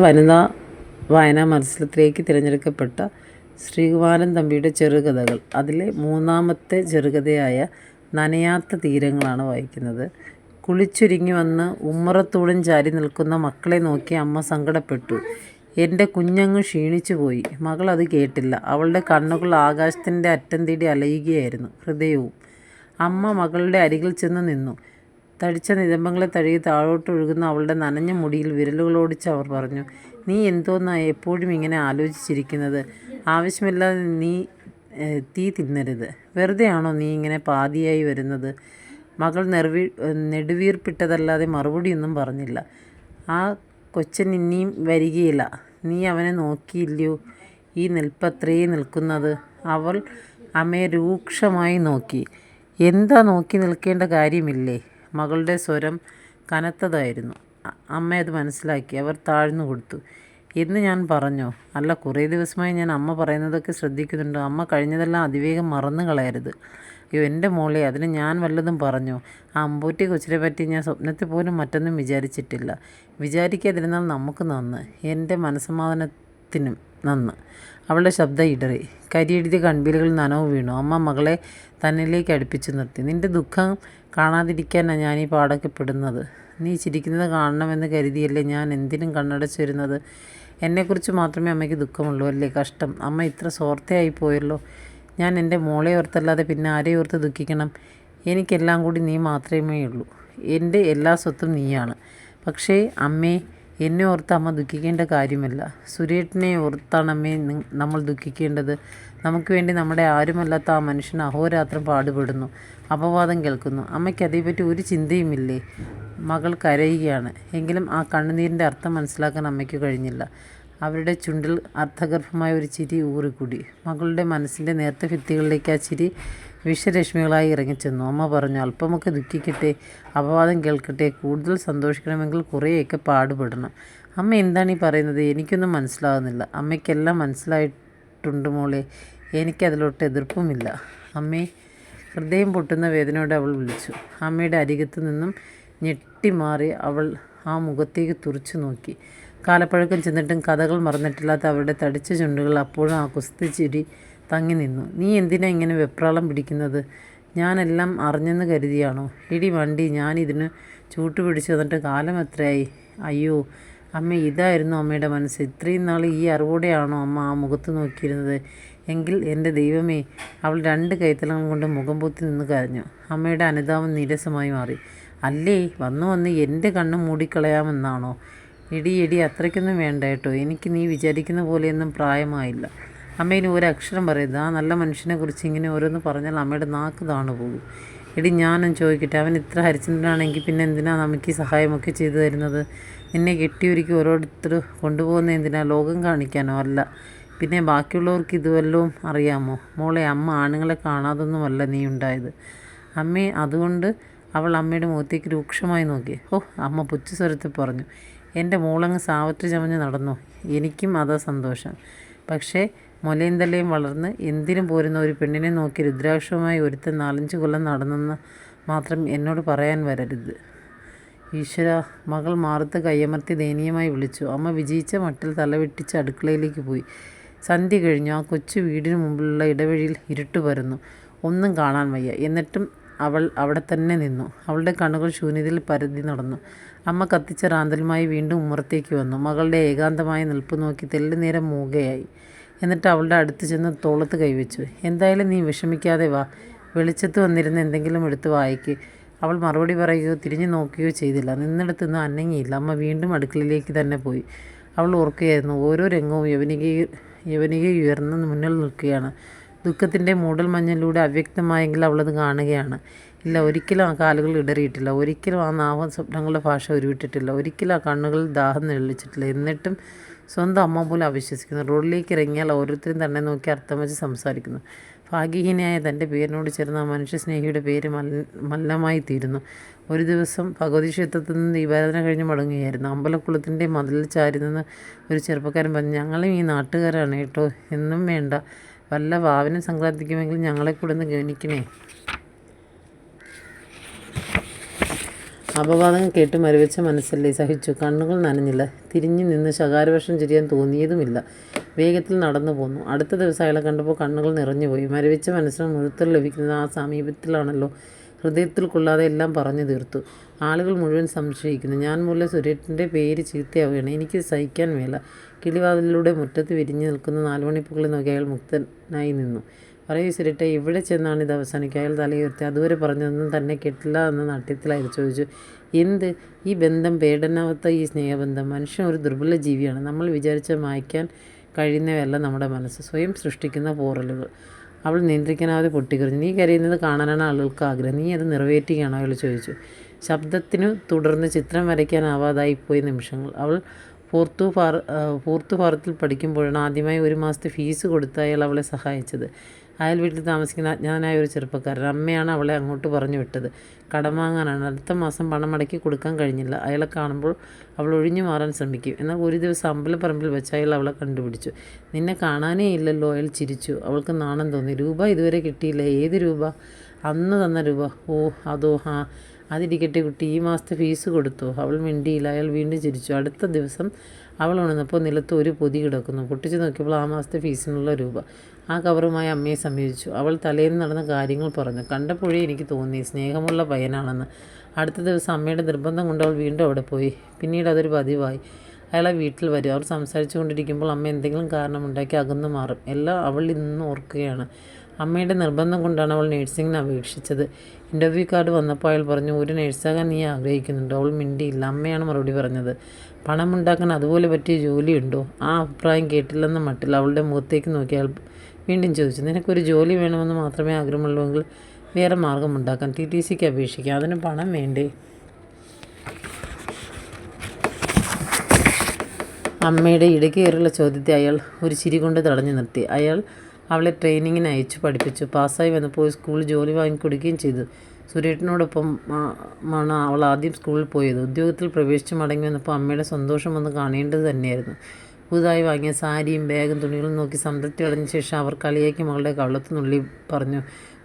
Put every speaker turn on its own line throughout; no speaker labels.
വനിതാ വായനാ മത്സരത്തിലേക്ക് തിരഞ്ഞെടുക്കപ്പെട്ട ശ്രീകുമാരൻ തമ്പിയുടെ ചെറുകഥകൾ. അതിലെ മൂന്നാമത്തെ ചെറുകഥയായ നനയാത്ത തീരങ്ങളാണ് വായിക്കുന്നത്. കുളിച്ചൊരുങ്ങി വന്ന് ഉമ്മറത്തൂണും ചാരി നിൽക്കുന്ന മക്കളെ നോക്കി അമ്മ സങ്കടപ്പെട്ടു. എൻ്റെ കുഞ്ഞങ്ങ് ക്ഷീണിച്ചു പോയി. മകൾ അത് കേട്ടില്ല. അവളുടെ കണ്ണുകൾ ആകാശത്തിൻ്റെ അറ്റം തേടി അലയുകയായിരുന്നു, ഹൃദയവും. അമ്മ മകളുടെ അരികിൽ ചെന്ന് നിന്നു. തടിച്ച നിതംബങ്ങളെ തഴുകി താഴോട്ടൊഴുകുന്ന അവളുടെ നനഞ്ഞ മുടിയിൽ വിരലുകളോടിച്ച് അവർ പറഞ്ഞു, നീ എന്തോന്നാ എപ്പോഴും ഇങ്ങനെ ആലോചിച്ചിരിക്കുന്നത്? ആവശ്യമില്ലാതെ നീ തീ തിന്നരുത്. വെറുതെയാണോ നീ ഇങ്ങനെ പാതിയായി വരുന്നത്? മകൾ നെടുവീർപ്പിട്ടതല്ലാതെ മറുപടിയൊന്നും പറഞ്ഞില്ല. ആ കൊച്ചൻ ഇനിയും വരികയില്ല. നീ അവനെ നോക്കിയില്ലയോ? ഈ നിൽപ്പത്രേ നിൽക്കുന്നത്. അവൾ അമ്മയെ രൂക്ഷമായി നോക്കി. എന്താ നോക്കി നിൽക്കേണ്ട കാര്യമില്ലേ? മകളുടെ സ്വരം കനത്തതായിരുന്നു. അമ്മ അത് മനസ്സിലാക്കി. അവർ താഴ്ന്നു കൊടുത്തു. എന്ന് ഞാൻ പറഞ്ഞോ? അല്ല, കുറേ ദിവസമായി ഞാൻ അമ്മ പറയുന്നതൊക്കെ ശ്രദ്ധിക്കുന്നുണ്ട്. അമ്മ കഴിഞ്ഞതെല്ലാം അതിവേഗം മറന്നു കളയരുത്. അയ്യോ എൻ്റെ മോളെ, അതിന് ഞാൻ വല്ലതും പറഞ്ഞോ? ആ അമ്പൂറ്റി കൊച്ചിനെ പറ്റി ഞാൻ സ്വപ്നത്തിൽ പോലും മറ്റൊന്നും വിചാരിച്ചിട്ടില്ല. വിചാരിക്കാതിരുന്നാൽ നമുക്ക് നന്ന്, എൻ്റെ മനസ്സമാധാനത്തിനും നന്ന്. അവളുടെ ശബ്ദം ഇടറി. കരിയെഴുതിയ കൺപീലുകളിൽ നനവ് വീണു. അമ്മ മകളെ തന്നിലേക്ക് അടുപ്പിച്ചു നിർത്തി. നിൻ്റെ ദുഃഖം കാണാതിരിക്കാനാണ് ഞാനീ പാടൊക്കെ പെടുന്നത്. നീ ചിരിക്കുന്നത് കാണണമെന്ന് കരുതിയല്ലേ ഞാൻ എന്തിനും കണ്ണടച്ചു വരുന്നത്? എന്നെക്കുറിച്ച് മാത്രമേ അമ്മയ്ക്ക് ദുഃഖമുള്ളൂ അല്ലേ? കഷ്ടം, അമ്മ ഇത്ര സ്വാർത്ഥയായി പോയല്ലോ. ഞാൻ എൻ്റെ മോളെ ഓർത്തല്ലാതെ പിന്നെ ആരെ ഓർത്ത് ദുഃഖിക്കണം? എനിക്കെല്ലാം കൂടി നീ മാത്രമേ ഉള്ളൂ. എൻ്റെ എല്ലാ സ്വത്തും നീയാണ്. പക്ഷേ അമ്മേ, എന്നെ ഓർത്ത് അമ്മ ദുഃഖിക്കേണ്ട കാര്യമല്ല. സുരേട്ടനെ ഓർത്താണ് അമ്മേ നമ്മൾ ദുഃഖിക്കേണ്ടത്. നമുക്ക് വേണ്ടി നമ്മുടെ ആരുമല്ലാത്ത ആ മനുഷ്യൻ അഹോരാത്രം പാടുപെടുന്നു, അപവാദം കേൾക്കുന്നു. അമ്മയ്ക്ക് അതേപ്പറ്റി ഒരു ചിന്തയുമില്ലേ? മകൾ കരയുകയാണ്. എങ്കിലും ആ കണ്ണുനീരിൻ്റെ അർത്ഥം മനസ്സിലാക്കാൻ അമ്മയ്ക്ക് കഴിഞ്ഞില്ല. അവരുടെ ചുണ്ടിൽ അർത്ഥഗർഭമായ ഒരു ചിരി ഊറിക്കൂടി. മകളുടെ മനസ്സിൻ്റെ നേർത്ത ഭിത്തികളിലേക്ക് ആ ചിരി വിഷരശ്മികളായി ഇറങ്ങിച്ചെന്നു. അമ്മ പറഞ്ഞു, അല്പമൊക്കെ ദുഃഖിക്കട്ടെ, അപവാദം കേൾക്കട്ടെ. കൂടുതൽ സന്തോഷിക്കണമെങ്കിൽ കുറേയൊക്കെ പാടുപെടണം. അമ്മ എന്താണ് ഈ പറയുന്നത്? എനിക്കൊന്നും മനസ്സിലാകുന്നില്ല. അമ്മയ്ക്കെല്ലാം മനസ്സിലായിട്ടുണ്ട് മോളെ. എനിക്കതിലോട്ട് എതിർപ്പുമില്ല. അമ്മേ, ഹൃദയം പൊട്ടുന്ന വേദനയോടെ അവൾ വിളിച്ചു. അമ്മയുടെ അരികത്തു നിന്നും ഞെട്ടിമാറി അവൾ ആ മുഖത്തേക്ക് തുറച്ചു നോക്കി. കാലപ്പഴക്കം ചെന്നിട്ടും കഥകൾ മറന്നിട്ടില്ലാത്ത അവരുടെ തടിച്ച ചുണ്ടുകൾ അപ്പോഴും ആ കുസ്തി ചിരി തങ്ങി നിന്നു. നീ എന്തിനാ ഇങ്ങനെ വെപ്രാളം പിടിക്കുന്നത്? ഞാനെല്ലാം അറിഞ്ഞെന്ന് കരുതിയാണോ? ഇടി വണ്ടി, ഞാനിതിന് ചൂട്ടുപിടിച്ച് തന്നിട്ട് കാലം എത്രയായി? അയ്യോ അമ്മ, ഇതായിരുന്നു അമ്മയുടെ മനസ്സ്. ഇത്രയും നാൾ ഈ അറിവോടെയാണോ അമ്മ ആ മുഖത്ത് നോക്കിയിരുന്നത്? എങ്കിൽ എൻ്റെ ദൈവമേ! അവൾ രണ്ട് കൈത്തലങ്ങൾ കൊണ്ട് മുഖം പൊത്തി നിന്ന് കരഞ്ഞു. അമ്മയുടെ അനുതാപം നീരസമായി മാറി. അല്ലേ, വന്ന് എൻ്റെ കണ്ണ് മൂടിക്കളയാമെന്നാണോ? എടി, അത്രയ്ക്കൊന്നും വേണ്ട കേട്ടോ. എനിക്ക് നീ വിചാരിക്കുന്ന പോലെയൊന്നും പ്രായമായില്ല. അമ്മേന് ഒരക്ഷരം പറയരുത്. ആ നല്ല മനുഷ്യനെക്കുറിച്ച് ഇങ്ങനെ ഓരോന്ന് പറഞ്ഞാൽ അമ്മയുടെ നാക്ക് താണു പോകും. എടി, ഞാനും ചോദിക്കട്ടെ, അവൻ ഇത്ര ഹരിചന്ദ്രനാണെങ്കിൽ പിന്നെ എന്തിനാ നമുക്ക് ഈ സഹായമൊക്കെ ചെയ്തു തരുന്നത്? നിന്നെ കെട്ടിയൊരുക്കി ഓരോരുത്തർ കൊണ്ടുപോകുന്ന എന്തിനാ? ലോകം കാണിക്കാനോ? അല്ല. പിന്നെ ബാക്കിയുള്ളവർക്ക് ഇതുവല്ലതും അറിയാമോ? മോളെ, അമ്മ ആണുങ്ങളെ കാണാതൊന്നുമല്ല നീ ഉണ്ടായത് അമ്മേ. അതുകൊണ്ട് അവൾ അമ്മയുടെ മുഖത്തേക്ക് രൂക്ഷമായി നോക്കി. ഓ, അമ്മ പുച്ഛസ്വരത്തിൽ പറഞ്ഞു. എൻ്റെ മോളങ്ങ് സാവറ്റ് ചമഞ്ഞ് നടന്നു. എനിക്കും അതാ സന്തോഷം. പക്ഷേ മുലയും വളർന്ന് എന്തിനും പോരുന്ന ഒരു പെണ്ണിനെ നോക്കി രുദ്രാക്ഷവുമായി ഒരുത്തൻ 4-5 കൊല്ലം നടന്നെന്ന് മാത്രം എന്നോട് പറയാൻ വരരുത്. ഈശ്വര, മകൾ മാറത്ത് കയ്യമർത്തി ദയനീയമായി വിളിച്ചു. അമ്മ വിജയിച്ച മട്ടിൽ തലവെട്ടിച്ച് അടുക്കളയിലേക്ക് പോയി. സന്ധ്യ കഴിഞ്ഞു. ആ കൊച്ചു വീടിന് മുമ്പിലുള്ള ഇടവഴിയിൽ ഇരുട്ട് പരന്നു. ഒന്നും കാണാൻ വയ്യ. എന്നിട്ടും അവൾ അവിടെ തന്നെ നിന്നു. അവളുടെ കണ്ണുകൾ ശൂന്യതയിൽ പരതി നടന്നു. അമ്മ കത്തിച്ച റാന്തലുമായി വീണ്ടും ഉമ്മറത്തേക്ക് വന്നു. മകളുടെ ഏകാന്തമായ നിൽപ്പ് നോക്കി തെല്ലുനേരം മൂകയായി. എന്നിട്ട് അവളുടെ അടുത്ത് ചെന്ന് തോളത്ത് കൈവച്ചു. എന്തായാലും നീ വിഷമിക്കാതെ വാ. വെളിച്ചത്ത് വന്നിരുന്ന് എന്തെങ്കിലും എടുത്ത് വായിക്ക്. അവൾ മറുപടി പറയുകയോ തിരിഞ്ഞു നോക്കുകയോ ചെയ്തില്ല. നിന്നിടത്തുനിന്ന് അനങ്ങിയില്ല. അമ്മ വീണ്ടും അടുക്കളയിലേക്ക് തന്നെ പോയി. അവൾ ഓർക്കുകയായിരുന്നു. ഓരോ രംഗവും യവനിക ഉയർന്ന് മുന്നിൽ നിൽക്കുകയാണ്. ദുഃഖത്തിൻ്റെ മൂടൽ മഞ്ഞിലൂടെ അവ്യക്തമായെങ്കിൽ അവളത് കാണുകയാണ്. ഇല്ല, ഒരിക്കലും ആ കാലുകൾ ഇടറിയിട്ടില്ല. ഒരിക്കലും ആ നാവം സ്വപ്നങ്ങളുടെ ഭാഷ ഉരുവിട്ടിട്ടില്ല. ഒരിക്കലും ആ കണ്ണുകളിൽ ദാഹം നിഴലിച്ചിട്ടില്ല. എന്നിട്ടും സ്വന്തം അമ്മ പോലും അവിശ്വസിക്കുന്നു. റോഡിലേക്ക് ഇറങ്ങിയാൽ ഓരോരുത്തരും തന്നെ നോക്കി അർത്ഥം വെച്ച് സംസാരിക്കുന്നു. ഭാഗ്യഹീനയായ തൻ്റെ പേരിനോട് ചേർന്ന ആ മനുഷ്യസ്നേഹിയുടെ പേര് മല്ലമായി തീരുന്നു. ഒരു ദിവസം ഭഗവതി ക്ഷേത്രത്തിൽ നിന്ന് ദീപാരാധന കഴിഞ്ഞ് മടങ്ങുകയായിരുന്നു. അമ്പലക്കുളത്തിൻ്റെ മതിലിൽ ചാരി നിന്ന് ഒരു ചെറുപ്പക്കാരൻ പറഞ്ഞു, ഞങ്ങളും ഈ നാട്ടുകാരാണ് കേട്ടോ. എന്നും വേണ്ട, വല്ല വാവിനും സംക്രാന്തിക്കുമെങ്കിൽ ഞങ്ങളെ കൂടെ ഒന്ന് ഗവനിക്കണേ. അപവാദങ്ങൾ കേട്ട് മരവിച്ച മനസ്സല്ലേ സഹിച്ചു. കണ്ണുകൾ നനഞ്ഞില്ല. തിരിഞ്ഞു നിന്ന് ശകാരവേഷം ചെയ്യാൻ തോന്നിയതുമില്ല. വേഗത്തിൽ നടന്നു പോന്നു. അടുത്ത ദിവസം അയാളെ കണ്ടപ്പോൾ കണ്ണുകൾ നിറഞ്ഞുപോയി. മരവിച്ച മനസ്സിന് മുഴുത്തൽ ലഭിക്കുന്നത് ആ സമീപത്തിലാണല്ലോ. ഹൃദയത്തിൽ കൊള്ളാതെ എല്ലാം പറഞ്ഞു തീർത്തു. ആളുകൾ മുഴുവൻ സംശയിക്കുന്നു. ഞാൻ മൂലം സുരേഷിൻ്റെ പേര് ചീത്തയാവുകയാണ്. എനിക്ക് സഹിക്കാൻ മേല. കിളിവാതിലിലൂടെ മുറ്റത്ത് വിരിഞ്ഞു നിൽക്കുന്ന 4 മണിപ്പൂക്കളെ നോക്കി അയാൾ മുക്തനായി നിന്നു. പറയൂ സുരേട്ട, എവിടെ ചെന്നാണ് ഇത് അവസാനിക്കുക? അയാൾ തലയുയർത്തി. അതുവരെ പറഞ്ഞതൊന്നും തന്നെ കേട്ടില്ല എന്ന നാട്യത്തിലായി ചോദിച്ചു. എന്ത്? ഈ ബന്ധം, പേടനാവത്ത ഈ സ്നേഹബന്ധം. മനുഷ്യൻ ഒരു ദുർബല ജീവിയാണ്. നമ്മൾ വിചാരിച്ച മായ്ക്കാൻ കഴിയുന്നവയല്ല നമ്മുടെ മനസ്സ്. സ്വയം സൃഷ്ടിക്കുന്ന പോറലുകൾ. അവൾ നിയന്ത്രിക്കാനാവാതെ പൊട്ടിക്കറിഞ്ഞു. നീ കരയുന്നത് കാണാനാണ് ആളുകൾക്ക് ആഗ്രഹം. നീ അത് നിറവേറ്റുകയാണോ? അയാൾ ചോദിച്ചു. ശബ്ദത്തിനു തുടർന്ന് ചിത്രം വരയ്ക്കാനാവാതായിപ്പോയ നിമിഷങ്ങൾ. അവൾ ഫോർത്ത് ഫാറത്തിൽ പഠിക്കുമ്പോഴാണ് ആദ്യമായി 1 മാസത്തെ ഫീസ് കൊടുത്ത് അയാൾ അവളെ സഹായിച്ചത്. അയൽ വീട്ടിൽ താമസിക്കുന്ന അജ്ഞാതനായ ഒരു ചെറുപ്പക്കാരൻ. അമ്മയാണ് അവളെ അങ്ങോട്ട് പറഞ്ഞു വിട്ടത്. കടം വാങ്ങാനാണ്. അടുത്ത മാസം പണം മടക്കി കൊടുക്കാൻ കഴിഞ്ഞില്ല. അയാളെ കാണുമ്പോൾ അവൾ ഒഴിഞ്ഞു മാറാൻ ശ്രമിക്കും. എന്നാൽ ഒരു ദിവസം അമ്പലപ്പറമ്പിൽ വെച്ച് അയാൾ അവളെ കണ്ടുപിടിച്ചു. നിന്നെ കാണാനേ ഇല്ലല്ലോ. അയാൾ ചിരിച്ചു. അവൾക്ക് നാണം തോന്നി. രൂപ ഇതുവരെ കിട്ടിയില്ല. ഏത് രൂപ? അന്ന് തന്ന രൂപ. ഓ അതോ, അതിരിക്കട്ടെ കുട്ടി, ഈ മാസത്തെ ഫീസ് കൊടുത്തോ? അവൾ മിണ്ടിയില്ല. അയാൾ വീണ്ടും ചിരിച്ചു. അടുത്ത ദിവസം അവൾ ഉണർന്നപ്പോൾ നിലത്ത് ഒരു പൊതി കിടക്കുന്നു. പൊട്ടിച്ചു നോക്കിയപ്പോൾ ആ മാസത്തെ ഫീസിനുള്ള രൂപ. ആ കവറുമായി അമ്മയെ സമീപിച്ചു. അവൾ തലേന്ന് നടന്ന കാര്യങ്ങൾ പറഞ്ഞു. കണ്ടപ്പോഴേ എനിക്ക് തോന്നി സ്നേഹമുള്ള പയ്യനാണെന്ന്. അടുത്ത ദിവസം അമ്മയുടെ നിർബന്ധം കൊണ്ട് അവൾ വീണ്ടും അവിടെ പോയി. പിന്നീട് അതൊരു പതിവായി. അയാളെ വീട്ടിൽ വരും. അവർ സംസാരിച്ചു കൊണ്ടിരിക്കുമ്പോൾ അമ്മ എന്തെങ്കിലും കാരണമുണ്ടാക്കി അകന്നു മാറും. എല്ലാം അവൾ ഇന്ന് ഓർക്കുകയാണ്. അമ്മയുടെ നിർബന്ധം കൊണ്ടാണ് അവൾ നേഴ്സിങ്ങിന് അപേക്ഷിച്ചത്. ഇൻ്റർവ്യൂ കാർഡ് വന്നപ്പോൾ അയാൾ പറഞ്ഞു, ഒരു നേഴ്സാകാൻ നീ ആഗ്രഹിക്കുന്നുണ്ടോ? അവൾ മിണ്ടിയില്ല. അമ്മയാണ് മറുപടി പറഞ്ഞത്. പണമുണ്ടാക്കാൻ അതുപോലെ പറ്റിയ ജോലിയുണ്ടോ? ആ അഭിപ്രായം കേട്ടില്ലെന്ന മട്ടിൽ അവളുടെ മുഖത്തേക്ക് നോക്കി അയാൾ വീണ്ടും ചോദിച്ചു. നിനക്കൊരു ജോലി വേണമെന്ന് മാത്രമേ ആഗ്രഹമുള്ളൂവെങ്കിൽ വേറെ മാർഗമുണ്ടാക്കാം. TTCക്ക് അപേക്ഷിക്കാം. അതിന് പണം വേണ്ടേ? അമ്മയുടെ ഇടയ്ക്കേറുള്ള ചോദ്യത്തെ അയാൾ ഒരു ചിരി കൊണ്ട് തടഞ്ഞു നിർത്തി. അയാൾ അവളെ ട്രെയിനിങ്ങിന് അയച്ചു പഠിപ്പിച്ചു. പാസ്സായി വന്നപ്പോൾ സ്കൂളിൽ ജോലി വാങ്ങിക്കൊടുക്കുകയും ചെയ്തു. സുരേഷിനോടൊപ്പമാണ് അവൾ ആദ്യം സ്കൂളിൽ പോയത്. ഉദ്യോഗത്തിൽ പ്രവേശിച്ച് മടങ്ങി വന്നപ്പോൾ അമ്മയുടെ സന്തോഷം ഒന്ന് കാണേണ്ടത് തന്നെയായിരുന്നു. പുതുതായി വാങ്ങിയ സാരിയും ബാഗും തുണികളും നോക്കി സംതൃപ്തി അടഞ്ഞ ശേഷം അവർ കളിയാക്കി മകളുടെ കവളത്തുനുള്ളി പറഞ്ഞു,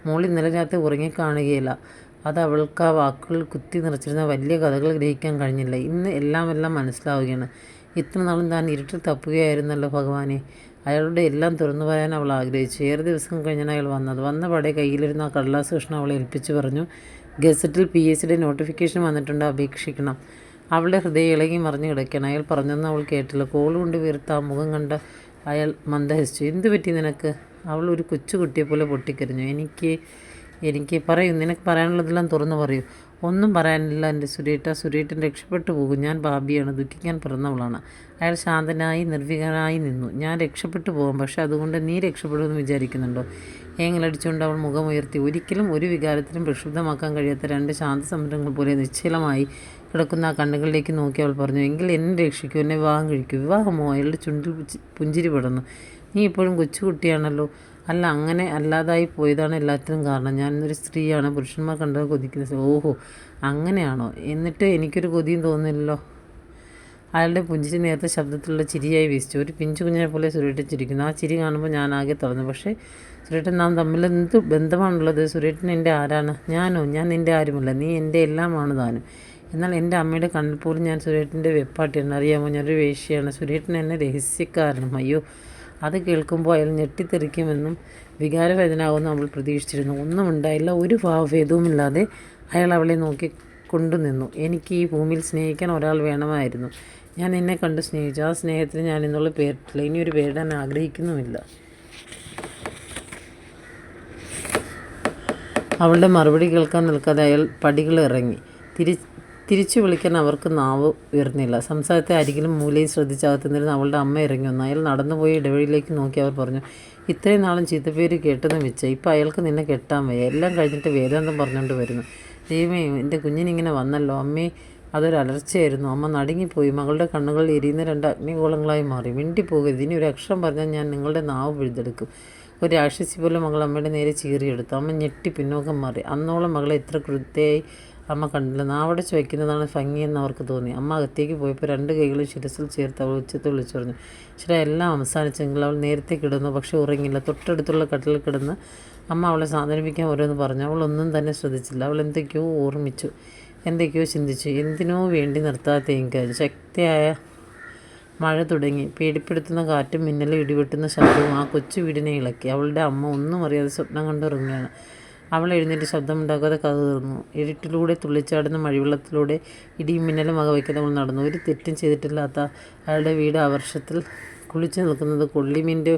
മോൾ ഇന്നലെ രാത്രി ഉറങ്ങിക്കാണുകയില്ല. അത് അവൾക്ക് ആ വാക്കുകളിൽ കുത്തി നിറച്ചിരുന്ന വലിയ കഥകൾ ഗ്രഹിക്കാൻ കഴിഞ്ഞില്ല. ഇന്ന് എല്ലാം മനസ്സിലാവുകയാണ്. ഇത്ര നാളും താൻ ഇരുട്ടിൽ തപ്പുകയായിരുന്നല്ലോ ഭഗവാനെ. അയാളുടെ എല്ലാം തുറന്നു പറയാൻ അവൾ ആഗ്രഹിച്ചു. 7 ദിവസം കഴിഞ്ഞാണ് അയാൾ വന്നത്. വന്ന പാടെ കയ്യിലിരുന്ന ആ കടലാസ് കഷ്ണം അവളെ ഏൽപ്പിച്ച് പറഞ്ഞു, ഗസറ്റിൽ PSCയുടെ നോട്ടിഫിക്കേഷൻ വന്നിട്ടുണ്ട്, അപേക്ഷിക്കണം. അവളുടെ ഹൃദയം ഇളകി മറിഞ്ഞു കിടക്കുകയാണ്. അയാൾ പറഞ്ഞൊന്നും അവൾ കേട്ടില്ല. കോളുകൊണ്ട് വീർത്ത ആ മുഖം കണ്ട് അയാൾ മന്ദഹസിച്ചു. എന്തു പറ്റി നിനക്ക്? അവൾ ഒരു കൊച്ചുകുട്ടിയെപ്പോലെ പൊട്ടിക്കരഞ്ഞു. എനിക്ക് പറയൂ, നിനക്ക് പറയാനുള്ളതെല്ലാം തുറന്നു പറയൂ. ഒന്നും പറയാനില്ല എൻ്റെ സുരേട്ടൻ രക്ഷപ്പെട്ടു പോകും. ഞാൻ പാപിയാണ്, ദുഃഖിക്കാൻ പിറന്നവളാണ്. അയാൾ ശാന്തനായി നിർവികാരനായി നിന്നു. ഞാൻ രക്ഷപ്പെട്ടു പോകും, പക്ഷെ അതുകൊണ്ട് നീ രക്ഷപ്പെടുമെന്ന് വിചാരിക്കുന്നുണ്ടോ? ഏങ്ങലടിച്ചുകൊണ്ട് അവൾ മുഖമുയർത്തി. ഒരിക്കലും ഒരു വികാരത്തിനും പ്രക്ഷുബ്ധമാക്കാൻ കഴിയാത്ത 2 ശാന്തസമുദ്രങ്ങൾ പോലെ നിശ്ചലമായി കിടക്കുന്ന ആ കണ്ണുകളിലേക്ക് നോക്കി അവൾ പറഞ്ഞു, എങ്കിൽ എന്നെ രക്ഷിക്കൂ, എന്നെ വിവാഹം കഴിക്കൂ. വിവാഹമോ? അയാളുടെ ചുണ്ടിൽ പുഞ്ചിരി പടർന്നു. നീ ഇപ്പോഴും കൊച്ചുകുട്ടിയാണല്ലോ. അല്ല, അങ്ങനെ അല്ലാതായി പോയതാണ് എല്ലാത്തിനും കാരണം. ഞാനൊരു സ്ത്രീയാണ്, പുരുഷന്മാർ കണ്ടത് കൊതിക്കുന്നത്. ഓഹോ, അങ്ങനെയാണോ? എന്നിട്ട് എനിക്കൊരു കൊതിയും തോന്നുന്നില്ലല്ലോ. അയാളുടെ പുഞ്ചിരി നേരത്തെ ശബ്ദത്തിലുള്ള ചിരിയായി വീശിച്ചു. ഒരു പിഞ്ചു കുഞ്ഞിനെ പോലെ സുരേട്ടൻ ചിരിക്കുന്നു. ആ ചിരി കാണുമ്പോൾ ഞാൻ ആകെ തളർന്നു. പക്ഷേ സുരേട്ടൻ, നാം തമ്മിൽ എന്ത് ബന്ധമാണുള്ളത്? സുരേട്ടൻ എൻ്റെ ആരാണ്? ഞാൻ നിൻ്റെ ആരുമല്ല. നീ എൻ്റെ എല്ലാമാണ് താനും. എന്നാൽ എൻ്റെ അമ്മയുടെ കണ്ണിൽ പോലും ഞാൻ സുരേട്ടൻ്റെ വെപ്പാട്ടിയാണ്. അറിയാമോ, ഞാനൊരു വേശ്യയാണ്. സുരേട്ടൻ എന്നെ രഹസ്യക്കാരനും. അയ്യോ, അത് കേൾക്കുമ്പോൾ അയാൾ ഞെട്ടിത്തെറിക്കുമെന്നും വികാരവേദനാകുമെന്നും അവൾ പ്രതീക്ഷിച്ചിരുന്നു. ഒന്നും ഉണ്ടായില്ല. ഒരു ഭാവഭേദവുമില്ലാതെ അയാൾ അവളെ നോക്കി കൊണ്ടുനിന്നു. എനിക്ക് ഈ ഭൂമിയിൽ സ്നേഹിക്കാൻ ഒരാൾ വേണമായിരുന്നു. ഞാൻ നിന്നെ കണ്ട് സ്നേഹിച്ചു. ആ സ്നേഹത്തിന് ഞാൻ എന്നുള്ള പേരിട്ടില്ല. ഇനിയൊരു പേരിടാൻ ആഗ്രഹിക്കുന്നുമില്ല. അവളുടെ മറുപടി കേൾക്കാൻ നിൽക്കാതെ അയാൾ പടികൾ ഇറങ്ങി. തിരിച്ചു വിളിക്കാൻ അവർക്ക് നാവ് ഉയർന്നില്ല. സംസാരത്തെ അരികിലും മൂലയിൽ ശ്രദ്ധിച്ചകത്തുനിന്നിരുന്ന അവളുടെ അമ്മ ഇറങ്ങി വന്നു. അയാൾ നടന്നുപോയി ഇടവഴിയിലേക്ക് നോക്കി അവർ പറഞ്ഞു, ഇത്രയും നാളും ചീത്തപ്പേര് കേട്ടെന്ന് വെച്ച ഇപ്പം അയാൾക്ക് നിന്നെ കെട്ടാൻ വയ്യ. എല്ലാം കഴിഞ്ഞിട്ട് വേദാന്തം പറഞ്ഞുകൊണ്ട് വരുന്നു. ദൈവമേ, എൻ്റെ കുഞ്ഞിനിങ്ങനെ വന്നല്ലോ. അമ്മേ, അതൊരു അലർച്ചയായിരുന്നു. അമ്മ നടുങ്ങിപ്പോയി. മകളുടെ കണ്ണുകളിൽ എരിയുന്ന 2 അഗ്നിഗോളങ്ങളായി മാറി. മിണ്ടിപ്പോകരുത്. ഇനി ഒരു അക്ഷരം പറഞ്ഞാൽ ഞാൻ നിങ്ങളുടെ നാവ് പിഴുതെടുക്കും. ഒരു രാക്ഷസി പോലെ മകൾ അമ്മയുടെ നേരെ ചീറിയെടുത്തു. അമ്മ ഞെട്ടി പിന്നോക്കം മാറി. അന്നോളം മകളെ എത്ര കൃത്യമായി അമ്മ കണ്ടില്ല. നാവടച്ച് വയ്ക്കുന്നതാണ് ഭംഗിയെന്ന് അവർക്ക് തോന്നി. അമ്മ അകത്തേക്ക് പോയപ്പോൾ 2 കൈകളും ശിരസിൽ ചേർത്ത് അവൾ ഉച്ചത്തിൽ വിളിച്ചു പറഞ്ഞു, ശരി, എല്ലാം അവസാനിച്ചെങ്കിൽ. അവൾ നേരത്തെ കിടന്നു, പക്ഷെ ഉറങ്ങില്ല. തൊട്ടടുത്തുള്ള കട്ടിലിൽ കിടന്ന് അമ്മ അവളെ സാന്ത്വനിപ്പിക്കാൻ ഓരോന്ന് പറഞ്ഞു. അവൾ ഒന്നും തന്നെ ശ്രദ്ധിച്ചില്ല. അവൾ എന്തൊക്കെയോ ഓർമ്മിച്ചു. എന്തൊക്കെയോ ചിന്തിച്ചു. എന്തിനോ വേണ്ടി നിർത്താതെ തേങ്ങിക്കരഞ്ഞു. ശക്തിയായ മഴ തുടങ്ങി. പേടിപ്പെടുത്തുന്ന കാറ്റും മിന്നലും ഇടിവെട്ടുന്ന ശബ്ദവും ആ കൊച്ചു വീടിനെ ഇളക്കി. അവളുടെ അമ്മ ഒന്നും അറിയാതെ സ്വപ്നം കണ്ടുറങ്ങുകയാണ്. അവൾ എഴുന്നേറ്റ് ശബ്ദമുണ്ടാക്കാതെ കതക് തുറന്നു. ഇരുട്ടിലൂടെ തുള്ളിച്ചാടുന്ന മഴവെള്ളത്തിലൂടെ ഇടിയും മിന്നലും വകവയ്ക്കാതെ അവൾ നടന്നു. ഒരു തെറ്റും ചെയ്തിട്ടില്ലാത്ത അയാളുടെ വീട് ആ വർഷത്തിൽ കുളിച്ചു നിൽക്കുന്നത് കൊള്ളിമീൻ്റെ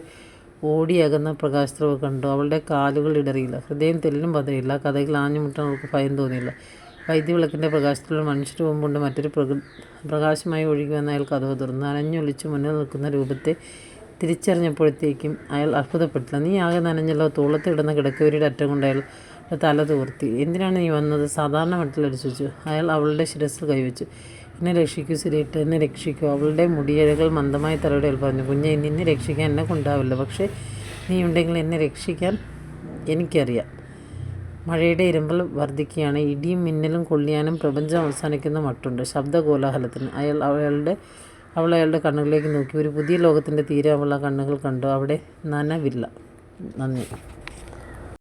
ഓടിയകുന്ന പ്രകാശത്തിൽ അവൾ കണ്ടു. അവളുടെ കാലുകൾ ഇടറിയില്ല, ഹൃദയം തെല്ലും പതറിയില്ല. ആ കഥയിൽ ആഞ്ഞുമുട്ടാൻ അവൾക്ക് ഭയം തോന്നിയില്ല. വൈദ്യുവിളക്കിൻ്റെ പ്രകാശത്തിലുള്ള മനുഷ്യരൂപം കൊണ്ട് മറ്റൊരു പ്രകാശമായി ഒഴുകി വന്ന അയാൾ കതക് തുറന്നു. നനഞ്ഞൊലിച്ച് മുന്നിൽ നിൽക്കുന്ന രൂപത്തെ തിരിച്ചറിഞ്ഞപ്പോഴത്തേക്കും അയാൾ അത്ഭുതപ്പെട്ടില്ല. നീ ആകെ നനഞ്ഞല്ലോ. തോളത്ത് കിടന്ന കിടക്കവരിയുടെ അറ്റം കൊണ്ട് അയാൾ തല തോർത്തി. എന്തിനാണ് നീ വന്നത്? സാധാരണ മട്ടിൽ അടിച്ചു. അയാൾ അവളുടെ ശിരസിൽ കൈവച്ചു. എന്നെ രക്ഷിക്കൂ സിരേട്ട്, എന്നെ രക്ഷിക്കൂ. അവളുടെ മുടിയിഴകൾ മന്ദമായി തലയുടെ അയാൾ പറഞ്ഞു. കുഞ്ഞെ, നിന്നെ രക്ഷിക്കാൻ എന്നെ കൊണ്ടാവില്ല. പക്ഷേ നീ ഉണ്ടെങ്കിൽ എന്നെ രക്ഷിക്കാൻ എനിക്കറിയാം. മഴയുടെ ഇരമ്പൽ വർദ്ധിക്കുകയാണ്. ഇടിയും മിന്നലും കൊള്ളിയാനും പ്രപഞ്ചം അവസാനിക്കുന്ന മട്ടുണ്ട് ശബ്ദകോലാഹലത്തിന്. അവൾ അയാളുടെ കണ്ണുകളിലേക്ക് നോക്കി. ഒരു പുതിയ ലോകത്തിൻ്റെ തീരെ അവൾ ആ കണ്ണുകൾ കണ്ടു. അവിടെ നനവില്ല. നന്ദി.